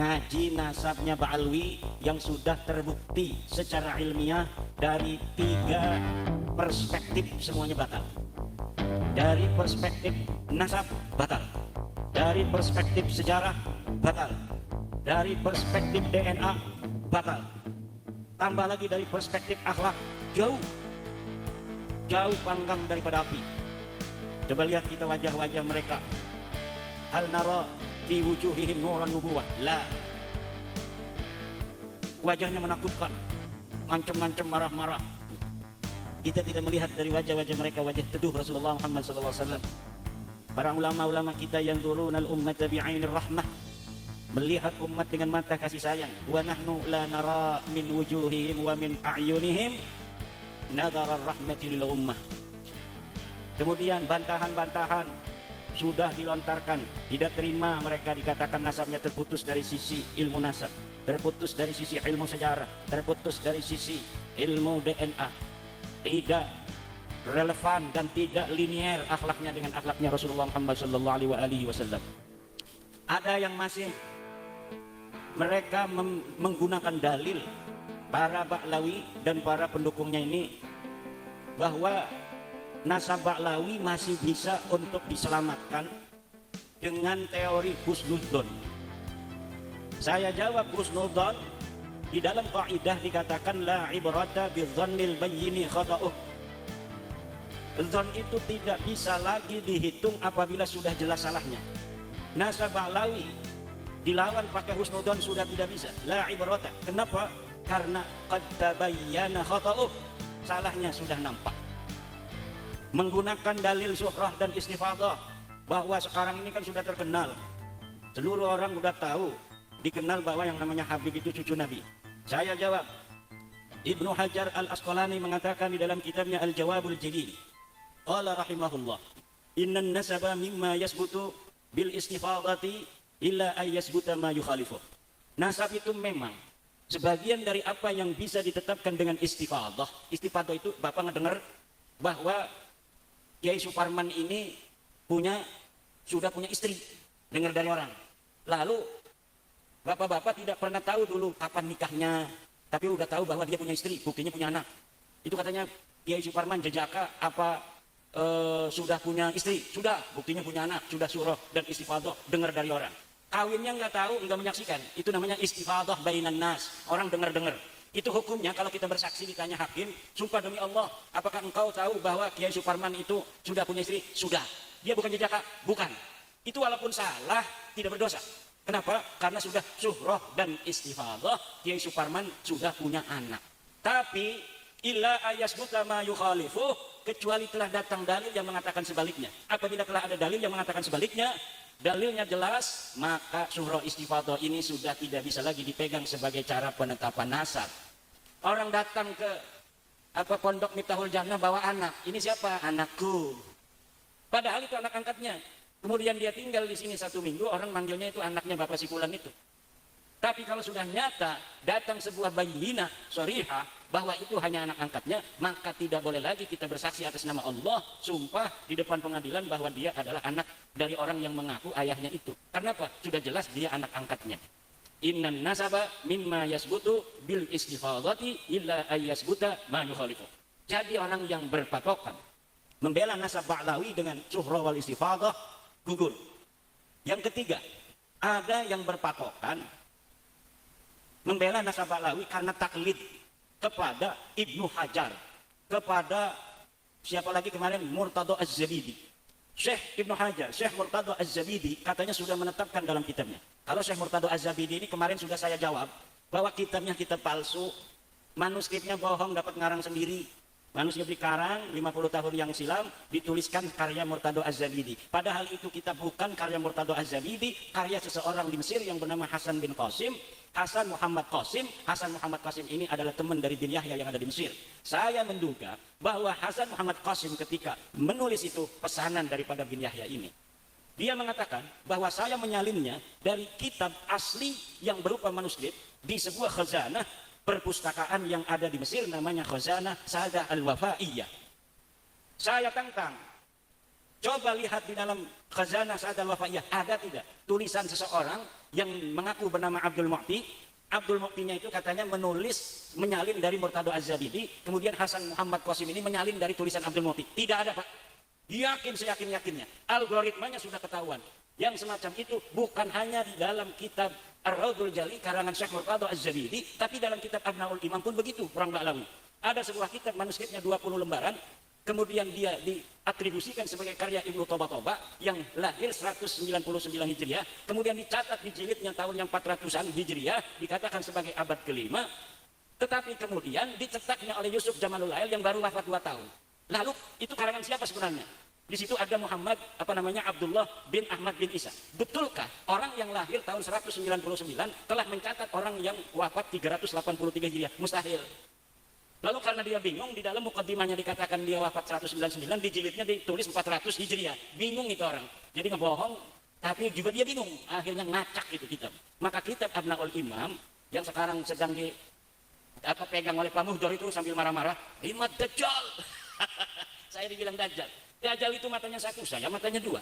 ngaji nasabnya Ba'alwi yang sudah terbukti secara ilmiah dari 3 perspektif semuanya batal. Dari perspektif nasab batal, dari perspektif sejarah batal, dari perspektif DNA batal, tambah lagi dari perspektif akhlak jauh panggang daripada api. Coba lihat kita wajah-wajah mereka. Hal nara fi wujuhihim nuran nubuwah. La. Wajahnya menakutkan, ngancem-ngancem, marah-marah. Kita tidak melihat dari wajah-wajah mereka wajah teduh Rasulullah Muhammad SAW. Para ulama-ulama kita yang turunal ummata bi'ainir rahmah, melihat umat dengan mata kasih sayang. Wa nahnu la nara min wujuhihim wa min a'yunihim nadhara rahmati lil ummah. Kemudian bantahan-bantahan sudah dilontarkan, tidak terima mereka dikatakan nasabnya terputus dari sisi ilmu nasab, terputus dari sisi ilmu sejarah, terputus dari sisi ilmu DNA, tidak relevan dan tidak linier akhlaknya dengan akhlaknya Rasulullah Muhammad SAW. Ada yang masih mereka menggunakan dalil, para Ba'lawi dan para pendukungnya ini, bahwa nasab Ba'lawi masih bisa untuk diselamatkan dengan teori husnudzon. Saya jawab, husnudzon di dalam kaidah dikatakan la ibrata bidzannil bayyini khata'uh. Dzon itu tidak bisa lagi dihitung apabila sudah jelas salahnya. Nasab Ba'lawi dilawan pakai husnudzon sudah tidak bisa. La ibrata. Kenapa? Karena qad tabayyana khata'uh. Salahnya sudah nampak. Menggunakan dalil syuhrah dan istifadah, bahwa sekarang ini kan sudah terkenal, seluruh orang sudah tahu, dikenal bahwa yang namanya Habib itu cucu Nabi. Saya jawab, Ibnu Hajar al-Asqalani mengatakan di dalam kitabnya Al-Jawabul Jalil, qala rahimahullah, innan nasaba mimma yasbutu bil istifadati illa ay yasbuta ma yukhalifuh. Nasab itu memang sebagian dari apa yang bisa ditetapkan dengan istifadah. Istifadah itu Bapak ngedengar bahwa Kiai Suparman ini sudah punya istri, dengar dari orang. Lalu bapak-bapak tidak pernah tahu dulu kapan nikahnya, tapi udah tahu bahwa dia punya istri, buktinya punya anak. Itu katanya Kiai Suparman jejaka apa sudah punya istri, sudah, buktinya punya anak, sudah surah dan istifadah, dengar dari orang. Kawinnya nggak tahu, nggak menyaksikan, itu namanya istifadah bainan nas, orang dengar-dengar. Itu hukumnya kalau kita bersaksi ditanya hakim, sumpah demi Allah, apakah engkau tahu bahwa Kiai Suparman itu sudah punya istri? Sudah. Dia bukan jejaka? Bukan. Itu walaupun salah, tidak berdosa. Kenapa? Karena sudah syuhrah dan istifadah, Kiai Suparman sudah punya anak. Tapi illa ayasbuta ma yukhalifuh, kecuali telah datang dalil yang mengatakan sebaliknya. Apabila telah ada dalil yang mengatakan sebaliknya, dalilnya jelas, maka syuhrah istifadah ini sudah tidak bisa lagi dipegang sebagai cara penetapan nasab. Orang datang ke pondok Miftahul Jannah bawa anak, ini siapa? Anakku. Padahal itu anak angkatnya. Kemudian dia tinggal di sini 1 minggu, orang manggilnya itu anaknya Bapak Sipulan itu. Tapi kalau sudah nyata datang sebuah bayyinah sharihah bahwa itu hanya anak angkatnya, maka tidak boleh lagi kita bersaksi atas nama Allah, sumpah di depan pengadilan bahwa dia adalah anak dari orang yang mengaku ayahnya itu. Karena apa? Sudah jelas dia anak angkatnya. Innan nasaba mimma yasbutu bil istifadati illa ayyasbuta ma yukhalifu. Jadi orang yang berpatokan membela nasab Ba'lawi dengan syuhrah wal istifadah gugur. Yang ketiga, ada yang berpatokan membela nasab Ba'lawi karena taklid kepada Ibnu Hajar, kepada siapa lagi kemarin, Murtadha Az-Zabidi. Syekh Ibnu Hajar, Syekh Murtadha Az-Zabidi katanya sudah menetapkan dalam kitabnya. Kalau Syekh Murtadha Az-Zabidi ini kemarin sudah saya jawab bahwa kitabnya kitab palsu, manuskripnya bohong, dapat ngarang sendiri. Manuskrip dikarang 50 tahun yang silam, dituliskan karya Murtadha Az-Zabidi. Padahal itu kitab bukan karya Murtadha Az-Zabidi, karya seseorang di Mesir yang bernama Hasan bin Qasim. Hasan Muhammad Qasim. Hasan Muhammad Qasim ini adalah teman dari bin Yahya yang ada di Mesir. Saya menduga bahwa Hasan Muhammad Qasim ketika menulis itu pesanan daripada bin Yahya ini. Dia mengatakan bahwa saya menyalinnya dari kitab asli yang berupa manuskrip di sebuah khazanah perpustakaan yang ada di Mesir, namanya Khazanah Sa'dah Al-Wafaiyah. Saya tantang, coba lihat di dalam Khazanah Sa'dah Al-Wafaiyah ada tidak tulisan seseorang yang mengaku bernama Abdul Mu'ti. Abdul Mu'tinya itu katanya menulis, menyalin dari Murtado Az-Zabidi, kemudian Hasan Muhammad Qasim ini menyalin dari tulisan Abdul Mu'ti. Tidak ada, Pak. Yakin seyakin-yakinnya. Algoritmanya sudah ketahuan. Yang semacam itu bukan hanya di dalam kitab Ar-Raudhul Jali karangan Syekh Murtado Az-Zabidi, tapi dalam kitab Abnaul Imam pun begitu, kurang ba'lawi. Ada sebuah kitab manuskripnya 20 lembaran, kemudian dia diatribusikan sebagai karya Ibnu Toba yang lahir 199 Hijriah, kemudian dicatat di jilidnya tahun yang 400-an Hijriah, dikatakan sebagai abad kelima, tetapi kemudian dicetaknya oleh Yusuf Jamalul Lail yang baru wafat 2 tahun. Lalu itu karangan siapa sebenarnya? Di situ ada Muhammad Abdullah bin Ahmad bin Isa. Betulkah orang yang lahir tahun 199 telah mencatat orang yang wafat 383 Hijriah? Mustahil. Lalu karena dia bingung, di dalam mukaddimahnya dikatakan dia wafat 199, di jilidnya ditulis 400 Hijriah. Bingung itu orang. Jadi ngebohong, tapi juga dia bingung. Akhirnya ngacak itu kitab. Maka kitab Abnaul Imam yang sekarang sedang pegang oleh Pak Muhdor itu sambil marah-marah, Imad Dajjal. Saya dibilang Dajjal. Dajjal itu matanya satu, saya matanya dua.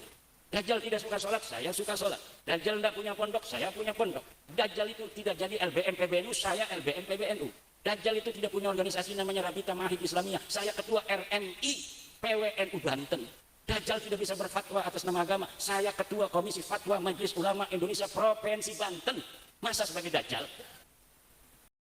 Dajjal tidak suka sholat, saya suka sholat. Dajjal tidak punya pondok, saya punya pondok. Dajjal itu tidak jadi LBM PBNU, saya LBM PBNU. Dajjal itu tidak punya organisasi namanya Rabita Mahid Islamiyah, saya ketua RNI PWNU Banten. Dajjal tidak bisa berfatwa atas nama agama, saya ketua Komisi Fatwa Majelis Ulama Indonesia Provinsi Banten. Masa sebagai Dajjal?